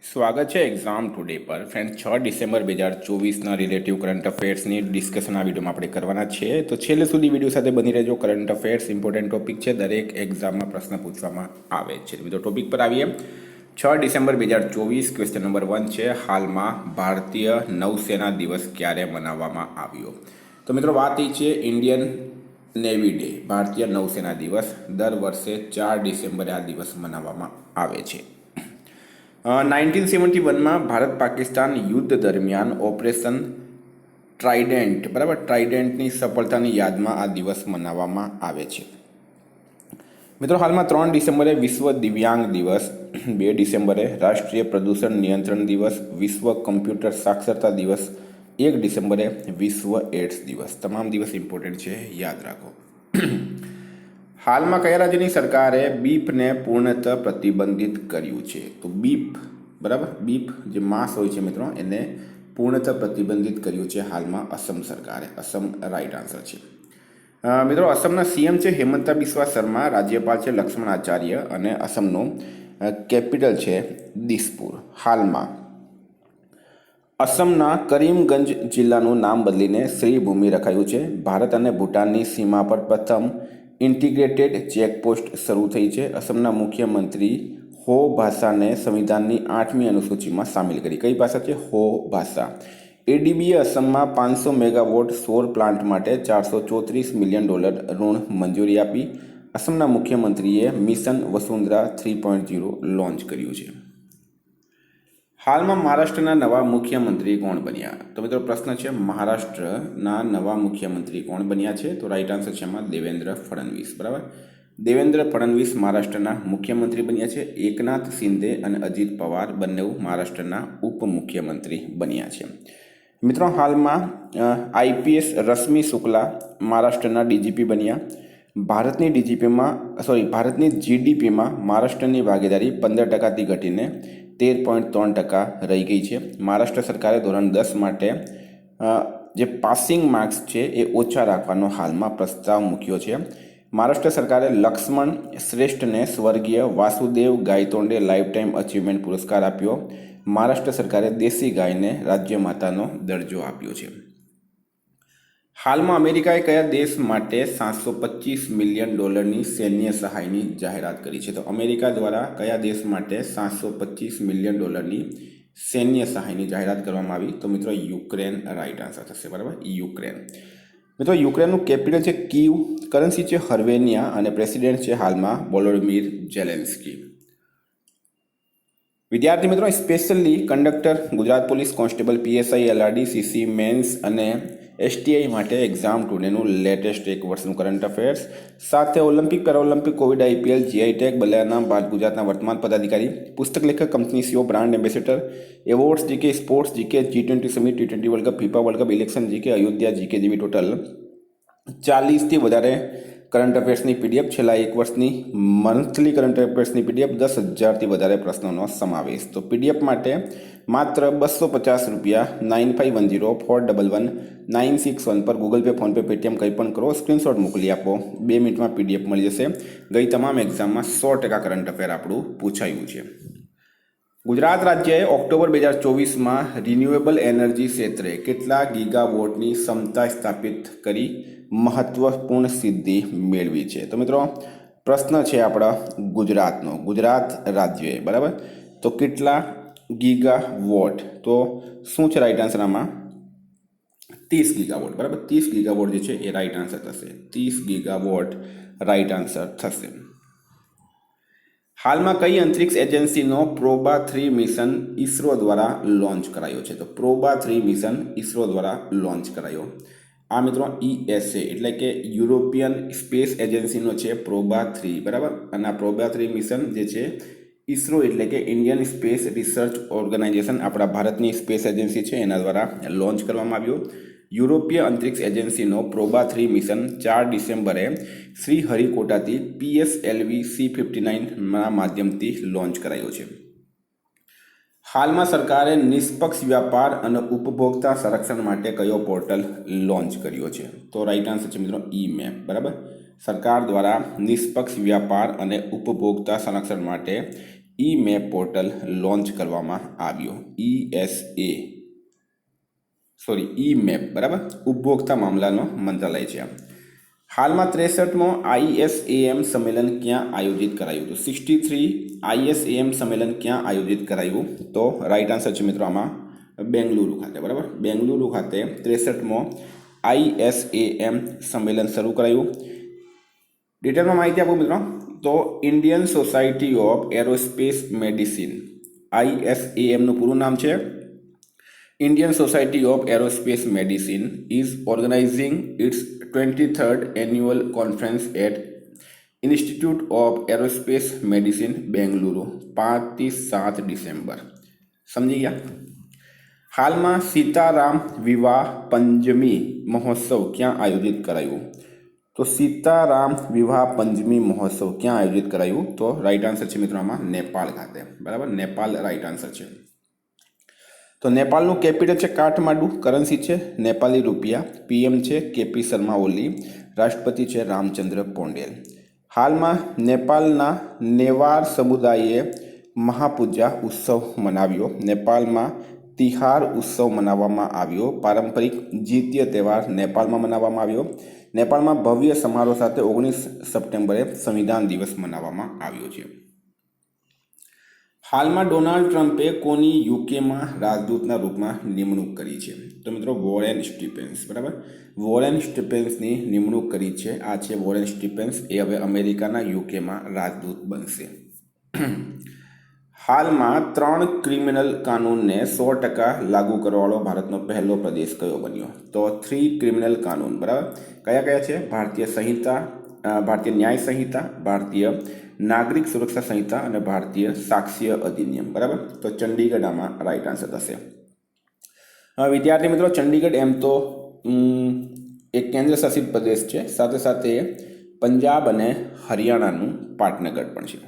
સ્વાગત છે exam today પર ફ્રેન્ડ 6 ડિસેમ્બર 2024ના રિલેટિવ કરંટ અફેર્સની ડિસ્કશન આ વિડીયોમાં આપણે કરવાના છે. તો છેલ્લે સુધી વિડીયો સાથે બની રહેજો. કરંટ અફેર્સ ઇમ્પોર્ટન્ટ ટોપિક છે, દરેક એક્ઝામમાં પ્રશ્ન પૂછવામાં આવે છે. મિત્રો ટોપિક પર આવીએ. 6 ડિસેમ્બર 2024 ક્વેશ્ચન નંબર 1 છે, હાલમાં ભારતીય નૌસેના દિવસ ક્યારે મનાવવામાં આવ્યો? તો મિત્રો વાત એ છે ઇન્ડિયન નેવી ડે, ભારતીય નૌસેના દિવસ દર વર્ષે 4 ડિસેમ્બરે આ દિવસ મનાવવામાં આવે છે. 1971માં ભારત પાકિસ્તાન યુદ્ધ દરમિયાન ઓપરેશન ટ્રાઇડેન્ટ ટ્રાઇડેન્ટની સફળતાની યાદમાં આ દિવસ મનાવવામાં આવે છે. મિત્રો હાલમાં 3 ડિસેમ્બરે વિશ્વ દિવ્યાંગ દિવસ, 2 ડિસેમ્બરે રાષ્ટ્રીય પ્રદૂષણ નિયંત્રણ દિવસ, વિશ્વ કમ્પ્યુટર સાક્ષરતા દિવસ, 1 ડિસેમ્બરે વિશ્વ એડ્સ દિવસ. તમામ દિવસ ઇમ્પોર્ટન્ટ છે, યાદ રાખો. હાલમાં કયા રાજ્યની સરકારે બીફને પૂર્ણતઃ પ્રતિબંધિત કર્યું છે? તો બીફ જે માંસ હોય છે મિત્રો, એને પૂર્ણતઃ પ્રતિબંધિત કર્યું છે હાલમાં અસમ સરકારે. અસમ રાઈટ આન્સર છે. મિત્રો અસમના સીએમ છે હેમંતા બિસ્વા શર્મા, રાજ્યપાલ છે લક્ષ્મણ આચાર્ય અને અસમનું કેપિટલ છે દિસપુર. હાલમાં અસમના કરીમગંજ જિલ્લાનું નામ બદલીને શ્રીભૂમિ રખાયું છે. ભારત અને ભૂટાનની સીમા પર પ્રથમ ઇન્ટિગ્રેટેડ ચેકપોસ્ટ શરૂ થઈ છે. અસમના મુખ્યમંત્રી હો ભાષાને સંવિધાનની 8મી અનુસૂચિમાં સામેલ કરી. કઈ ભાષા છે? હો ભાષા. એડીબીએ અસમમાં 500 મેગાવોટ સૌર પ્લાન્ટ માટે $434 મિલિયન ઋણ મંજૂરી આપી. અસમના મુખ્યમંત્રીએ મિશન વસુંધરા 3.0 લોન્ચ કર્યું છે. હાલમાં મહારાષ્ટ્રના નવા મુખ્યમંત્રી કોણ બન્યા? તો મિત્રો પ્રશ્ન છે મહારાષ્ટ્રના નવા મુખ્યમંત્રી કોણ બન્યા છે? તો રાઈટ આન્સર છે એમાં દેવેન્દ્ર ફડણવીસ. બરાબર, દેવેન્દ્ર ફડણવીસ મહારાષ્ટ્રના મુખ્યમંત્રી બન્યા છે. એકનાથ શિંદે અને અજીત પવાર બંને મહારાષ્ટ્રના ઉપમુખ્યમંત્રી બન્યા છે. મિત્રો હાલમાં આઈપીએસ રશ્મિ શુક્લા મહારાષ્ટ્રના ડીજીપી બન્યા. ભારતની જીડીપીમાં મહારાષ્ટ્રની ભાગીદારી 15%થી ઘટીને 13.3% રહી ગઈ છે. મહારાષ્ટ્ર સરકારે ધોરણ 10 માટે જે પાસિંગ માર્ક્સ છે એ ઓછા રાખવાનો હાલમાં પ્રસ્તાવ મૂક્યો છે. મહારાષ્ટ્ર સરકારે લક્ષ્મણ શ્રેષ્ઠને સ્વર્ગીય Vasudev Gaitonde life time achievement પુરસ્કાર આપ્યો. મહારાષ્ટ્ર સરકારે દેશી ગાયને રાજ્ય માતાનો દરજ્જો આપ્યો છે. હાલમાં અમેરિકાએ કયા દેશ માટે $725 મિલિયન સૈન્ય સહાયની જાહેરાત કરી છે? તો અમેરિકા દ્વારા કયા દેશ માટે $725 મિલિયન સૈન્ય સહાયની જાહેરાત કરવામાં આવી? તો મિત્રો યુક્રેન રાઈટ આન્સર થશે. બરાબર, યુક્રેન. મિત્રો યુક્રેનનું કેપિટલ છે કીવ, કરન્સી છે હર્વેનિયા અને પ્રેસિડેન્ટ છે હાલમાં વોલોડિમીર ઝેલેન્સ્કી. વિદ્યાર્થી મિત્રો, specially conductor, Gujarat police constable, PSI, LRD, CC mains અને એસટીઆઈ માટે એક્ઝામ ટુડેનું લેટેસ્ટ એક વર્ષનું કરંટ અફેર્સ સાથે Olympic, Paralympic, Covid, IPL, GI tag, બલિયાના બાદ ગુજરાતના વર્તમાન પદાધિકારી, પુસ્તક લેખક, company CEO, brand ambassador, awards GK, sports GK, G20 summit, T20 world cup, FIFA world cup, election GK, Ayodhya GK જેવી ટોટલ 40થી વધારે કરંટ અફેર્સની પીડીએફ, છેલ્લા એક વર્ષની મંથલી કરંટ અફેર્સની પીડીએફ, 10,000થી વધારે પ્રશ્નોનો સમાવેશ. તો પીડીએફ માટે માત્ર ₹250 9510411961 પર ગૂગલ પે, ફોનપે, પેટીએમ કંઈ પણ કરો, સ્ક્રીનશોટ મોકલી આપો, 2 મિનિટમાં પીડીએફ મળી જશે. ગઈ તમામ એક્ઝામમાં 100% કરંટ અફેર આપણું પૂછાયું છે. ગુજરાત રાજ્યએ ઓક્ટોબર 2024માં રિન્યુએબલ એનર્જી ક્ષેત્રે કેટલા ગીગાવોટની ક્ષમતા સ્થાપિત કરી મહત્વપૂર્ણ સિદ્ધિ મેળવી છે? તો મિત્રો પ્રશ્ન છે આપણા ગુજરાતનો, ગુજરાત રાજ્યએ. બરાબર, તો કેટલા ગીગાવોટ? તો શું છે રાઈટ આન્સર આમાં? 30 ગીગાવોટ. બરાબર, 30 ગીગાવોટ જે છે એ રાઈટ આન્સર થશે. 30 ગીગાવોટ રાઈટ આન્સર થશે. હાલમાં કઈ અંતરિક્ષ એજન્સીનો પ્રોબા 3 મિશન ઈસરો દ્વારા લોન્ચ કરાયો છે? તો પ્રોબા 3 મિશન ઈસરો દ્વારા લોન્ચ કરાયો. આ મિત્રો ESA એટલે કે યુરોપિયન સ્પેસ એજન્સીનો છે પ્રોબા 3. બરાબર, અને આ પ્રોબા 3 મિશન જે છે ઈસરો એટલે કે ઇન્ડિયન સ્પેસ રિસર્ચ ઓર્ગેનાઇઝેશન, આપણા ભારતની સ્પેસ એજન્સી છે, એના દ્વારા લોન્ચ કરવામાં આવ્યો. યુરોપીય અંતરિક્ષ એજન્સીનો પ્રોબા 3 મિશન 4 ડિસેમ્બરે શ્રીહરિકોટાથી PSLV C-59ના માધ્યમથી લોન્ચ કરાયો છે. હાલમાં સરકારે નિષ્પક્ષ વ્યાપાર અને ઉપભોક્તા સંરક્ષણ માટે કયો પોર્ટલ લોન્ચ કર્યો છે? તો રાઈટ આન્સર છે મિત્રો ઈ-મેપ. બરાબર, સરકાર દ્વારા નિષ્પક્ષ વ્યાપાર અને ઉપભોક્તા સંરક્ષણ માટે ઈ મેપ પોર્ટલ લોન્ચ કરવામાં આવ્યું. ઈ મેપ, બરાબર, ઉપભોક્તા મામલાનો મંત્રાલય છે. હાલમાં 63મો ISAM સંમેલન ક્યાં આયોજિત કરાયું? તો 63 ISAM સંમેલન ક્યાં આયોજિત કરાયું? તો રાઈટ આન્સર છે મિત્રો આમાં બેંગલુરુ ખાતે, બરાબર. બેંગલુરુ ખાતે 63મો ISAM સંમેલન શરૂ કરાયું. ડિટેલમાં માહિતી આપું મિત્રો તો Indian society of aerospace medicine, ISAMનું પૂરું નામ છે Indian Society of Aerospace Medicine, is organizing its 23rd annual conference at Institute of Aerospace Medicine, Bengaluru, 5 થી 7 ડિસેમ્બર. સમજી ગયા? હાલમાં સીતારામ વિવાહ પંચમી મહોત્સવ ક્યાં આયોજિત કરાયું? તો સીતારામ વિવાહ પંચમી મહોત્સવ ક્યાં આયોજિત કરાયું? તો રાઈટ આન્સર છે મિત્રો આમાં નેપાળ ખાતે, બરાબર. નેપાળ રાઈટ આન્સર છે. તો નેપાળનું કેપિટલ છે કાઠમાંડુ, કરન્સી છે નેપાળી રૂપિયા, PM છે KP શર્મા ઓલી, રાષ્ટ્રપતિ છે રામચંદ્ર પોંડેલ. હાલમાં નેપાળના નેવાર સમુદાયે મહાપૂજા ઉત્સવ મનાવ્યો. નેપાળમાં તિહાર ઉત્સવ મનાવવામાં આવ્યો. પારંપરિક જીતીય તહેવાર નેપાળમાં મનાવવામાં આવ્યો. નેપાળમાં ભવ્ય સમારોહ સાથે 19 સપ્ટેમ્બરે સંવિધાન દિવસ મનાવવામાં આવ્યો છે. હાલમાં ડોનાલ્ડ ટ્રમ્પે કોની યુકેમાં રાજદૂતના રૂપમાં નિમણૂક કરી છે? તો મિત્રો વોરેન સ્ટીફન્સ, બરાબર. વોરેન સ્ટીફન્સની નિમણૂક કરી છે. આ છે વોરેન સ્ટીફન્સ, એ હવે અમેરિકાના યુકેમાં રાજદૂત બનશે. હાલમાં 3 ક્રિમિનલ કાનૂનને 100% લાગુ કરવાવાળો ભારતનો પહેલો પ્રદેશ કયો બન્યો? તો 3 ક્રિમિનલ કાનૂન, બરાબર. કયા કયા છે? ભારતીય સંહિતા, ભારતીય ન્યાય સંહિતા, ભારતીય નાગરિક સુરક્ષા સંહિતા અને ભારતીય સાક્ષ્ય અધિનિયમ, બરાબર. તો ચંડીગઢ આમાં રાઈટ આન્સર થશે. વિદ્યાર્થી મિત્રો, ચંડીગઢ એમ તો એક કેન્દ્ર શાસિત પ્રદેશ છે, સાથે સાથે પંજાબ અને હરિયાણાનું પાટનગર પણ છે.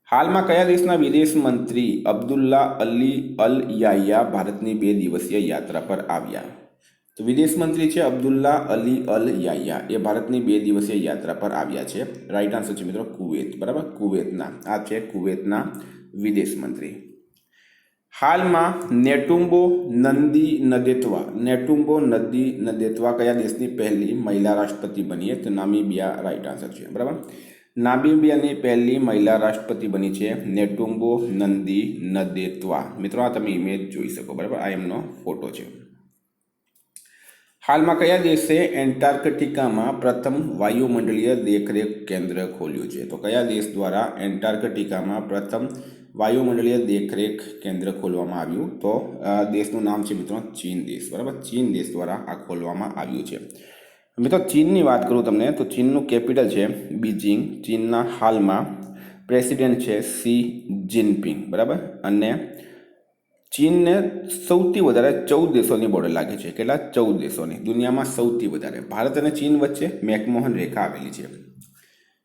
હાલમાં કયા દેશના વિદેશ મંત્રી અબ્દુલ્લા અલી અલ યાયા ભારતની 2 દિવસીય યાત્રા પર આવ્યા? તો વિદેશ મંત્રી છે અબ્દુલ્લા અલી અલ યાયા, એ ભારતની 2 દિવસીય યાત્રા પર આવ્યા છે. રાઈટ આન્સર છે મિત્રો કુવેત, બરાબર. કુવેતના, આ છે કુવેતના વિદેશ મંત્રી. હાલમાં નેટુમ્બો નંદી નદેત્વા કયા દેશની પહેલી મહિલા રાષ્ટ્રપતિ બની? તો નામીબિયા રાઈટ આન્સર છે, બરાબર. નામીબિયાની પહેલી મહિલા રાષ્ટ્રપતિ બની છે નેટુમ્બો નંદી નદેત્વા. મિત્રો આ તમે ઇમેજ જોઈ શકો, બરાબર. આ એમનો ફોટો છે. હાલમાં કયા દેશે એન્ટાર્કટિકામાં પ્રથમ વાયુમંડળીય દેખરેખ કેન્દ્ર ખોલ્યું છે? તો કયા દેશ દ્વારા એન્ટાર્કટિકામાં પ્રથમ વાયુમંડળીય દેખરેખ કેન્દ્ર ખોલવામાં આવ્યું? તો દેશનું નામ છે મિત્રો ચીન દેશ, બરાબર. ચીન દેશ દ્વારા આ ખોલવામાં આવ્યું છે. મિત્રો ચીનની વાત કરું તમને તો ચીનનું કેપિટલ છે બીજિંગ. ચીનના હાલમાં પ્રેસિડેન્ટ છે શી જિનપિંગ, બરાબર. અને ચીનને સૌથી વધારે 14 દેશોની બોર્ડર લાગે છે. કેટલા? 14 દેશોની. દુનિયામાં સૌથી વધારે. ભારત અને ચીન વચ્ચે મેકમોહન રેખા આવેલી છે.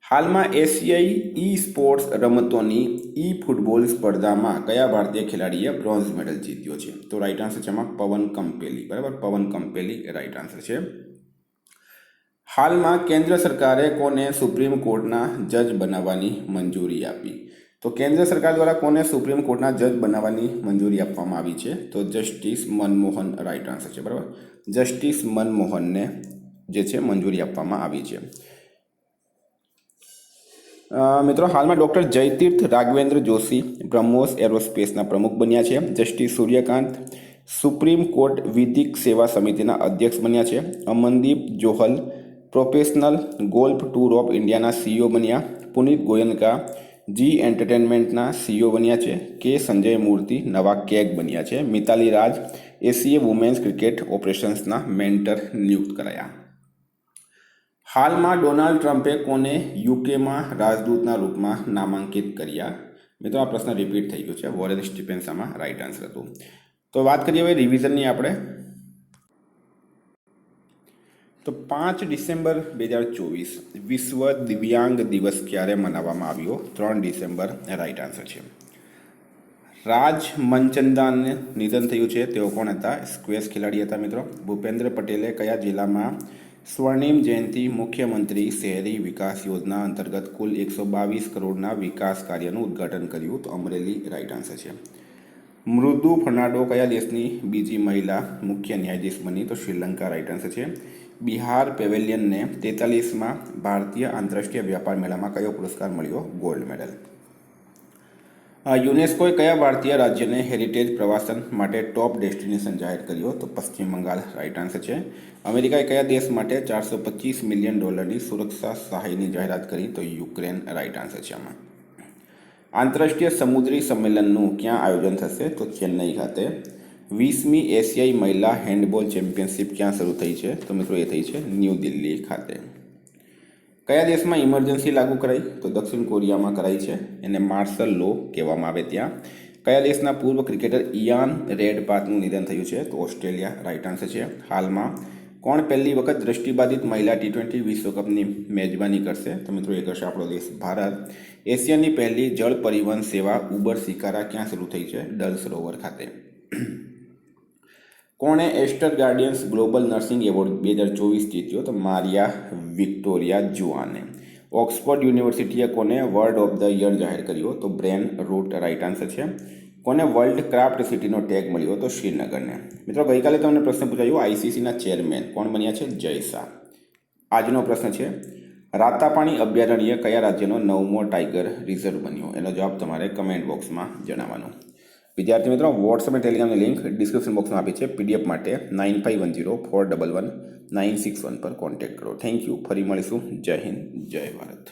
હાલમાં એશિયાઈ ઈ સ્પોર્ટ્સ રમતોની ઈ ફૂટબોલ સ્પર્ધામાં કયા ભારતીય ખેલાડીએ બ્રોન્ઝ મેડલ જીત્યો છે? તો રાઈટ આન્સર છે એમાં પવન કંપેલી, બરાબર. પવન કંપેલી રાઈટ આન્સર છે. હાલમાં કેન્દ્ર સરકારે કોને સુપ્રીમ કોર્ટના જજ બનાવવાની મંજૂરી આપી? તો કેન્દ્ર સરકાર દ્વારા કોને સુપ્રીમ કોર્ટના જજ બનાવવાની મંજૂરી આપવામાં આવી છે? તો જસ્ટિસ મનમોહન રાઈટ આન્સર છે, બરાબર. જસ્ટિસ મનમોહનને જે છે મંજૂરી આપવામાં આવી છે. મિત્રો હાલમાં ડૉક્ટર જયતીર્થ રાઘવેન્દ્ર જોશી બ્રહ્મોસ એરોસ્પેસના પ્રમુખ બન્યા છે. જસ્ટિસ સૂર્યકાંત સુપ્રીમ કોર્ટ વિધિક સેવા સમિતિના અધ્યક્ષ બન્યા છે. Amandeep જોહલ professional golf tour of ઇન્ડિયાના CEO બન્યા. પુનિત ગોયનકા જી એન્ટરટેનમેન્ટના CEO બન્યા છે. કે સંજય મૂર્તિ નવા કેગ બન્યા છે. મિતાલી રાજ એશિયા વુમેન્સ ક્રિકેટ ઓપરેશન્સના મેન્ટર નિયુક્ત કરાયા. હાલમાં ડોનાલ્ડ ટ્રમ્પે કોને યુકેમાં રાજદૂતના રૂપમાં નામાંકિત કર્યા? મિત્રો આ પ્રશ્ન રિપીટ થઈ ગયો છે. વોરેન સ્ટીફન્સ આમાં રાઈટ આન્સર હતું. તો વાત કરીએ હવે રિવિઝનની આપણે. તો 5 ડિસેમ્બર 2024 વિશ્વ દિવ્યાંગ દિવસ ક્યારે મનાવવામાં આવ્યો? 3 ડિસેમ્બર રાઈટ આન્સર છે. રાજ મનચંદાને નિધન થયું છે. તેઓ કોણ હતા? સ્ક્વેશ ખેલાડી હતા મિત્રો. ભૂપેન્દ્ર પટેલે કયા જિલ્લામાં સ્વર્ણિમ જયંતિ મુખ્યમંત્રી શહેરી વિકાસ યોજના અંતર્ગત કુલ 122 કરોડના વિકાસ કાર્યનું ઉદ્ઘાટન કર્યું. તો અમરેલી રાઇટ આન્સર છે. મૃદુ ફર્નાન્ડો કયા દેશની બીજી મહિલા મુખ્ય ન્યાયાધીશ બની? તો શ્રીલંકા રાઇટ આન્સર છે. બિહાર પેવેલિયનને 43માં ભારતીય આંતરરાષ્ટ્રીય વ્યાપાર મેળામાં કયો પુરસ્કાર મળ્યો? Gold medal. યુનેસ્કોએ કયા ભારતીય રાજ્યને હેરિટેજ પ્રવાસન માટે ટોપ ડેસ્ટિનેશન જાહેર કર્યો? તો પશ્ચિમ બંગાળ રાઇટ આન્સર છે. અમેરિકાએ કયા દેશ માટે $425 મિલિયન સુરક્ષા સહાયની જાહેરાત કરી? તો યુક્રેન રાઇટ આન્સર છે આમાં. આંતરરાષ્ટ્રીય સમુદ્રી સંમેલનનું ક્યાં આયોજન થશે? તો ચેન્નઈ ખાતે. 20મી એશિયાઈ મહિલા હેન્ડબોલ ચેમ્પિયનશિપ ક્યાં શરૂ થઈ છે? તો મિત્રો એ થઈ છે ન્યૂ દિલ્હી ખાતે. કયા દેશમાં ઇમરજન્સી લાગુ કરાઈ? તો દક્ષિણ કોરિયામાં કરાઈ છે. એને માર્શલ લો કહેવામાં આવે ત્યાં. કયા દેશના પૂર્વ ક્રિકેટર ઇયાન રેડપાથનું નિધન થયું છે? તો ઓસ્ટ્રેલિયા રાઇટ આન્સર છે. હાલમાં કોણ પહેલી વખત દૃષ્ટિબાધિત મહિલા T20 વિશ્વકપની મેજબાની કરશે? તો મિત્રો એ કરશે આપણો દેશ ભારત. એશિયાની પહેલી જળ પરિવહન સેવા ઉબર શિકારા ક્યાં શરૂ થઈ છે? ડલ સરોવર ખાતે. કોણે એસ્ટર ગાર્ડિયન્સ ગ્લોબલ નર્સિંગ એવોર્ડ 2024 જીત્યો? તો મારિયા વિક્ટોરિયા જુઆને. ઓક્સફોર્ડ યુનિવર્સિટીએ કોને વર્ડ ઓફ ધ યર જાહેર કર્યો? તો બ્રેન રૂટ રાઇટ આન્સર છે. કોને વર્લ્ડ ક્રાફ્ટ સિટીનો ટેગ મળ્યો? તો શ્રીનગરને. મિત્રો ગઈકાલે તમને પ્રશ્ન પૂછાયો આઈસીસીના ચેરમેન કોણ બન્યા છે? જય શાહ. આજનો પ્રશ્ન છે રાતાપાણી અભયારણ્ય કયા રાજ્યનો 9મો ટાઈગર રિઝર્વ બન્યો? એનો જવાબ તમારે કમેન્ટ બોક્સમાં જણાવવાનો. વિદ્યાર્થી મિત્રો વોટ્સઅપ અને ટેલિગ્રામની લિંક ડિસ્ક્રિપ્શન બોક્સમાં આપી છે. પીડીએફ માટે 9510411961 પર કોન્ટેક્ટ કરો. Thank you. ફરી મળીશું. જય હિન્દ, જય ભારત.